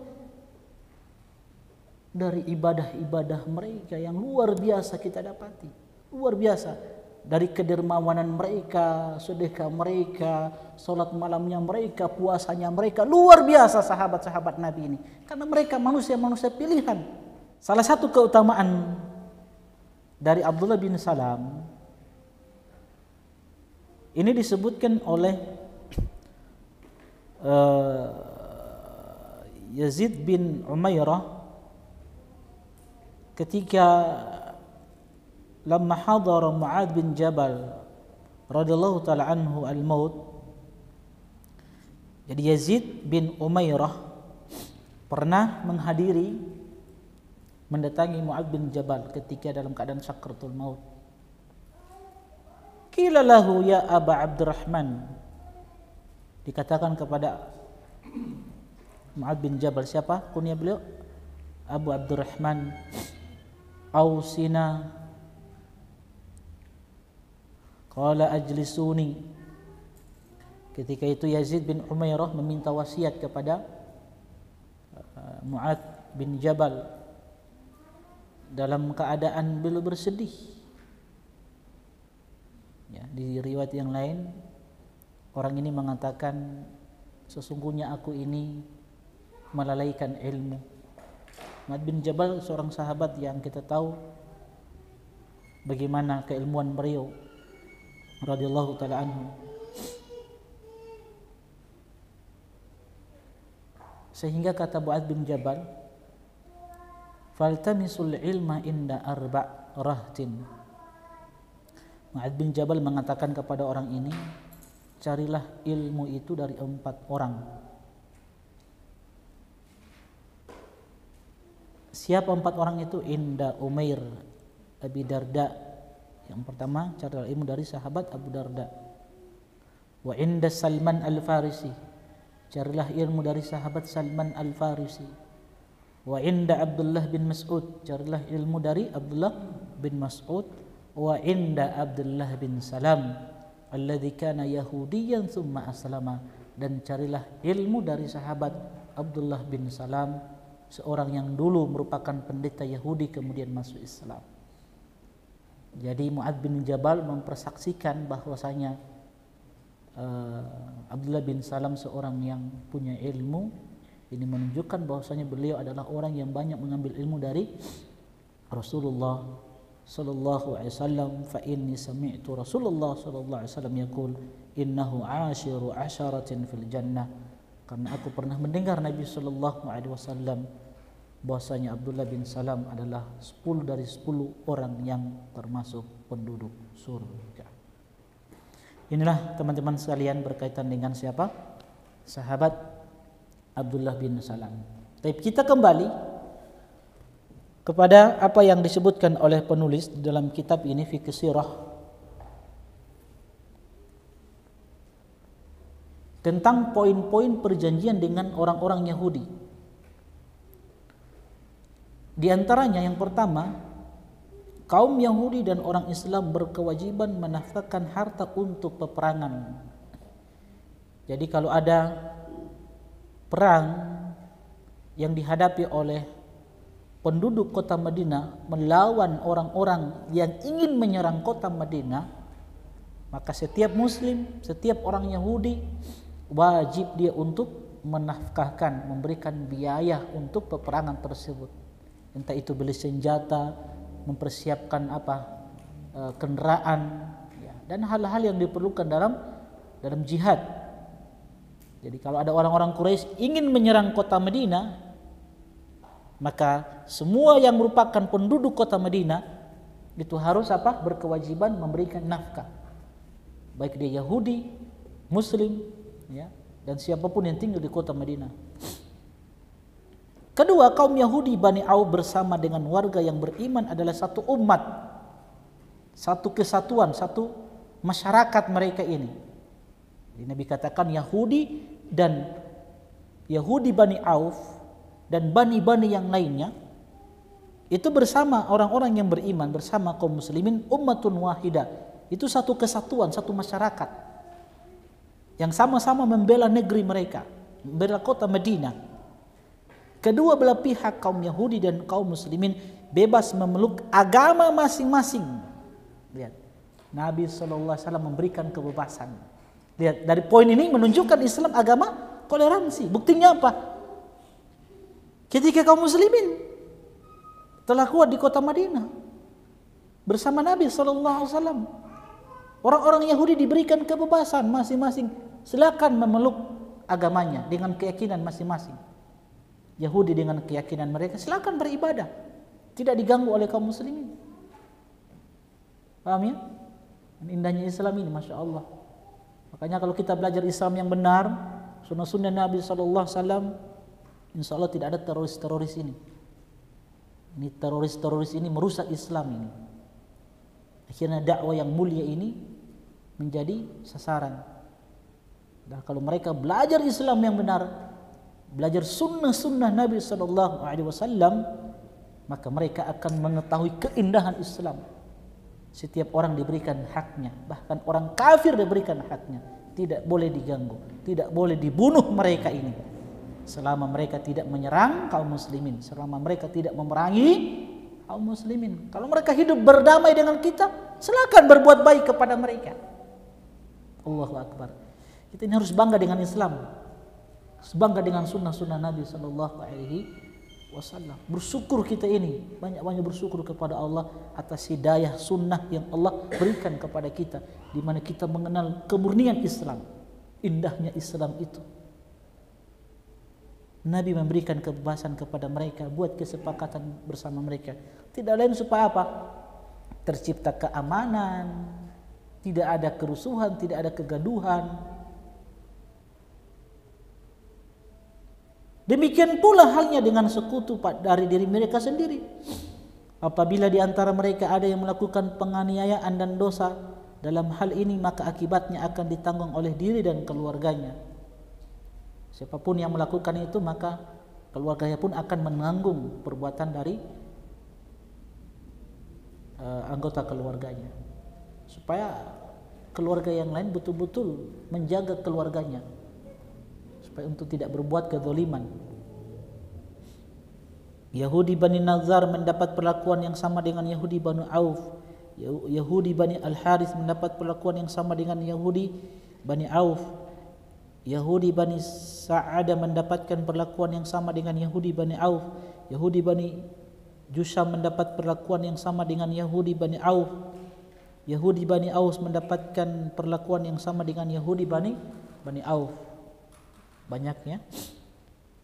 Dari ibadah-ibadah mereka yang luar biasa kita dapati, luar biasa. Dari kedermawanan mereka, sedekah mereka, salat malamnya mereka, puasanya mereka, luar biasa sahabat-sahabat Nabi ini. Karena mereka manusia-manusia pilihan. Salah satu keutamaan dari Abdullah bin Salam ini disebutkan oleh Yazid bin Umairah ketika lamma hadara Mu'adz bin Jabal radhiyallahu taala anhu al-maut. Jadi Yazid bin Umairah pernah mendatangi Mu'adz bin Jabal ketika dalam keadaan sakratul maut. Qila lahu ya Aba Abdurrahman, dikatakan kepada Mu'adz bin Jabal, siapa kunyah beliau? Abu Abdurrahman, ausina. Qala ajlisuni. Ketika itu Yazid bin Umairah meminta wasiat kepada Mu'adz bin Jabal dalam keadaan beliau bersedih. Ya, di riwayat yang lain orang ini mengatakan, sesungguhnya aku ini melalaikan ilmu. Mu'adz bin Jabal seorang sahabat yang kita tahu bagaimana keilmuan beliau radhiyallahu taala anhu. Sehingga kata Mu'adz bin Jabal, faltamisul ilma inda arba' rahtin. Mu'adz bin Jabal mengatakan kepada orang ini, carilah ilmu itu dari 4 orang. Siapa 4 orang itu? Inda Umair Abi Darda. Yang pertama, carilah ilmu dari sahabat Abu Darda. Wa inda Salman al-Farisi, carilah ilmu dari sahabat Salman al-Farisi. Wa inda Abdullah bin Mas'ud, carilah ilmu dari Abdullah bin Mas'ud. Wa inda Abdullah bin Salam alladzi kana yahudiyan thumma aslama, dan carilah ilmu dari sahabat Abdullah bin Salam, seorang yang dulu merupakan pendeta Yahudi kemudian masuk Islam. Jadi Mu'adz bin Jabal mempersaksikan bahwasanya Abdullah bin Salam seorang yang punya ilmu. Ini menunjukkan bahwasanya beliau adalah orang yang banyak mengambil ilmu dari Rasulullah sallallahu alaihi wasallam. Fa inni sami'tu Rasulullah sallallahu alaihi wasallam yaqul innahu 'ashiru 'asharatin fil jannah. Karena aku pernah mendengar Nabi sallallahu alaihi wasallam bahwasanya Abdullah bin Salam adalah 10 dari 10 orang yang termasuk penduduk surga. Inilah teman-teman sekalian berkaitan dengan siapa? Sahabat Abdullah bin Salam. Tapi kita kembali kepada apa yang disebutkan oleh penulis dalam kitab ini, Fiqh Sirah, tentang poin-poin perjanjian dengan orang-orang Yahudi. Di antaranya yang pertama, kaum Yahudi dan orang Islam berkewajiban menafkahkan harta untuk peperangan. Jadi kalau ada perang yang dihadapi oleh penduduk kota Madinah melawan orang-orang yang ingin menyerang kota Madinah, maka setiap muslim, setiap orang Yahudi wajib dia untuk menafkahkan, memberikan biaya untuk peperangan tersebut. Entah itu beli senjata, mempersiapkan kendaraan, ya, dan hal-hal yang diperlukan dalam jihad. Jadi kalau ada orang-orang Quraisy ingin menyerang kota Madinah, maka semua yang merupakan penduduk kota Madinah itu harus berkewajiban memberikan nafkah, baik dia Yahudi, Muslim, ya, dan siapapun yang tinggal di kota Madinah. Kedua, kaum Yahudi Bani Auf bersama dengan warga yang beriman adalah satu umat, satu kesatuan, satu masyarakat mereka ini. Jadi Nabi katakan Yahudi Bani Auf dan bani-bani yang lainnya itu bersama orang-orang yang beriman, bersama kaum muslimin, ummatun wahidah. Itu satu kesatuan, satu masyarakat yang sama-sama membela negeri mereka, membela kota Madinah. Kedua belah pihak, kaum Yahudi dan kaum muslimin, bebas memeluk agama masing-masing. Lihat, Nabi SAW memberikan kebebasan. Lihat, dari poin ini menunjukkan Islam agama toleransi. Buktinya apa? Ketika kaum muslimin telah kuat di kota Madinah bersama Nabi SAW, orang-orang Yahudi diberikan kebebasan masing-masing. Silakan memeluk agamanya dengan keyakinan masing-masing. Yahudi dengan keyakinan mereka silakan beribadah, tidak diganggu oleh kaum muslimin. Paham ya? Indahnya Islam ini, Masya Allah. Makanya kalau kita belajar Islam yang benar, sunnah-sunnah Nabi SAW, insya Allah tidak ada teroris-teroris ini. Ini teroris-teroris ini merusak Islam ini. Akhirnya dakwah yang mulia ini menjadi sasaran. Dan kalau mereka belajar Islam yang benar, belajar sunnah-sunnah Nabi SAW, maka mereka akan mengetahui keindahan Islam. Setiap orang diberikan haknya, bahkan orang kafir diberikan haknya. Tidak boleh diganggu, tidak boleh dibunuh mereka ini, selama mereka tidak menyerang kaum muslimin, selama mereka tidak memerangi kaum muslimin. Kalau mereka hidup berdamai dengan kita, silakan berbuat baik kepada mereka. Allahu Akbar. Kita ini harus bangga dengan Islam, bangga dengan sunnah-sunnah Nabi SAW. Bersyukur kita ini, banyak-banyak bersyukur kepada Allah atas hidayah sunnah yang Allah berikan kepada kita, di mana kita mengenal kemurnian Islam, indahnya Islam itu. Nabi memberikan kebebasan kepada mereka, buat kesepakatan bersama mereka. Tidak lain supaya apa? Tercipta keamanan, tidak ada kerusuhan, tidak ada kegaduhan. Demikian pula halnya dengan sekutu dari diri mereka sendiri. Apabila di antara mereka ada yang melakukan penganiayaan dan dosa dalam hal ini, maka akibatnya akan ditanggung oleh diri dan keluarganya. Siapapun yang melakukan itu, maka keluarganya pun akan menanggung perbuatan dari anggota keluarganya. Supaya keluarga yang lain betul-betul menjaga keluarganya, supaya untuk tidak berbuat kezaliman. Yahudi Bani Nazar mendapat perlakuan yang sama dengan Yahudi Bani Auf. Yahudi Bani Al-Harith mendapat perlakuan yang sama dengan Yahudi Bani Auf. Yahudi Bani Sa'adah mendapatkan perlakuan yang sama dengan Yahudi Bani Auf. Yahudi Bani Jusham mendapat perlakuan yang sama dengan Yahudi Bani Auf. Yahudi Bani Aus mendapatkan perlakuan yang sama dengan Yahudi Bani Auf. Banyaknya.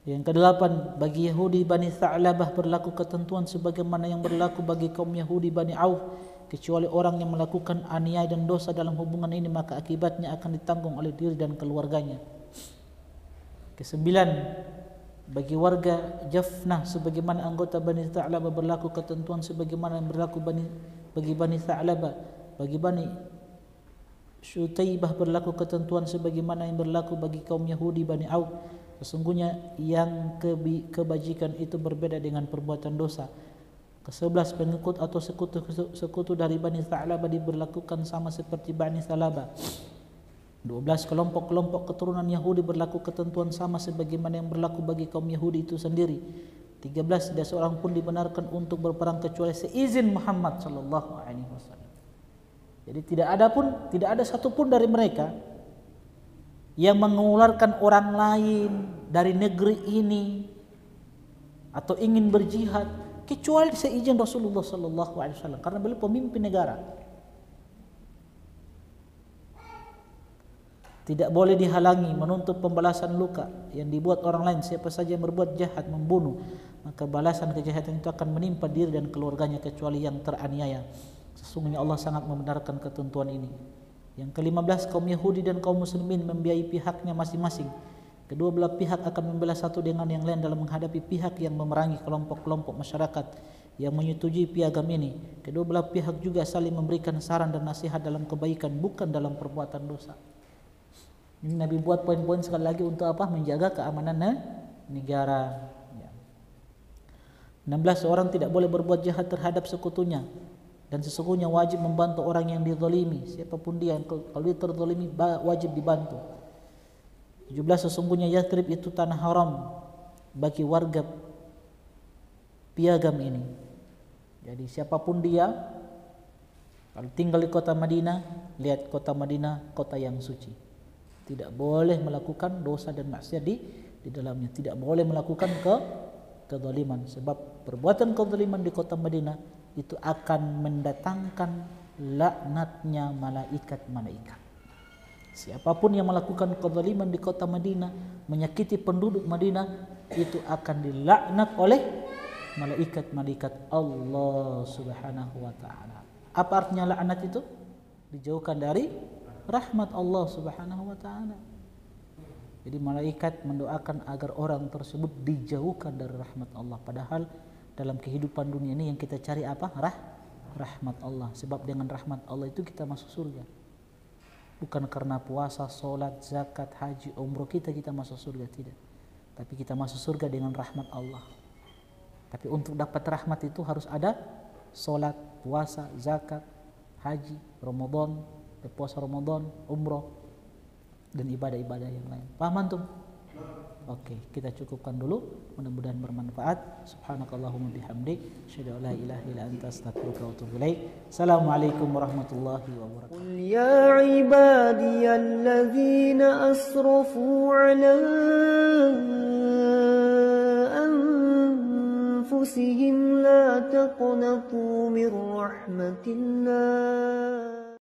Yang kedelapan, bagi Yahudi Bani Tha'labah berlaku ketentuan sebagaimana yang berlaku bagi kaum Yahudi Bani Auf, kecuali orang yang melakukan aniaya dan dosa dalam hubungan ini, maka akibatnya akan ditanggung oleh diri dan keluarganya. Kesembilan, bagi warga Jafnah sebagaimana anggota Bani Tha'labah berlaku ketentuan sebagaimana yang berlaku bagi Bani Tha'labah. Bagi Bani Syutaibah berlaku ketentuan sebagaimana yang berlaku bagi kaum Yahudi Bani Auf. Sesungguhnya yang kebajikan itu berbeda dengan perbuatan dosa. Ke-11 pengikut atau sekutu dari Bani Tha'labah diberlakukan sama seperti Bani Thalabah. 12 kelompok-kelompok keturunan Yahudi berlaku ketentuan sama sebagaimana yang berlaku bagi kaum Yahudi itu sendiri. 13 tidak seorang pun dibenarkan untuk berperang kecuali seizin Muhammad sallallahu alaihi wasallam. Jadi tidak ada satupun dari mereka yang mengeluarkan orang lain dari negeri ini atau ingin berjihad kecuali seizin Rasulullah sallallahu alaihi wasallam, karena beliau pemimpin negara. Tidak boleh dihalangi menuntut pembalasan luka yang dibuat orang lain. Siapa saja yang berbuat jahat, membunuh, maka balasan kejahatan itu akan menimpa diri dan keluarganya kecuali yang teraniaya. Sesungguhnya Allah sangat membenarkan ketentuan ini. Yang ke-15, kaum Yahudi dan kaum Muslimin membiayai pihaknya masing-masing. Kedua belah pihak akan membela satu dengan yang lain dalam menghadapi pihak yang memerangi kelompok-kelompok masyarakat yang menyetujui piagam ini. Kedua belah pihak juga saling memberikan saran dan nasihat dalam kebaikan, bukan dalam perbuatan dosa. Ini Nabi buat poin-poin sekali lagi untuk apa? Menjaga keamanan negara. 16, seorang tidak boleh berbuat jahat terhadap sekutunya, dan sesungguhnya wajib membantu orang yang dizalimi, siapapun dia. Kalau dia terzalimi wajib dibantu. 17, sesungguhnya Yathrib itu tanah haram bagi warga piagam ini. Jadi siapapun dia, kalau tinggal di kota Madinah, lihat kota Madinah kota yang suci. Tidak boleh melakukan dosa dan maksiat di dalamnya. Tidak boleh melakukan kezaliman, sebab perbuatan kezaliman di kota Madinah itu akan mendatangkan laknatnya malaikat-malaikat. Siapapun yang melakukan kezaliman di kota Madinah, menyakiti penduduk Madinah, itu akan dilaknat oleh malaikat-malaikat Allah Subhanahu wa taala. Apa artinya laknat itu? Dijauhkan dari rahmat Allah Subhanahu wa taala. Jadi malaikat mendoakan agar orang tersebut dijauhkan dari rahmat Allah. Padahal dalam kehidupan dunia ini yang kita cari apa? Rahmat Allah. Sebab dengan rahmat Allah itu kita masuk surga. Bukan karena puasa, solat, zakat, haji, umroh kita masuk surga, tidak. Tapi kita masuk surga dengan rahmat Allah. Tapi untuk dapat rahmat itu harus ada solat, puasa, zakat, haji, Ramadan, puasa Ramadan, umroh, dan ibadah-ibadah yang lain. Paham antum? Oke, kita cukupkan dulu. Mudah-mudahan bermanfaat. Subhanakallahumma bihamdik, asyhadu an la ilaha illa anta, astaghfiruka wa atubu ilaik. Assalamualaikum warahmatullahi wabarakatuh. Qul ya ibadiyalladzina asrafu ala anfusihim la taqnatu min rahmatillah.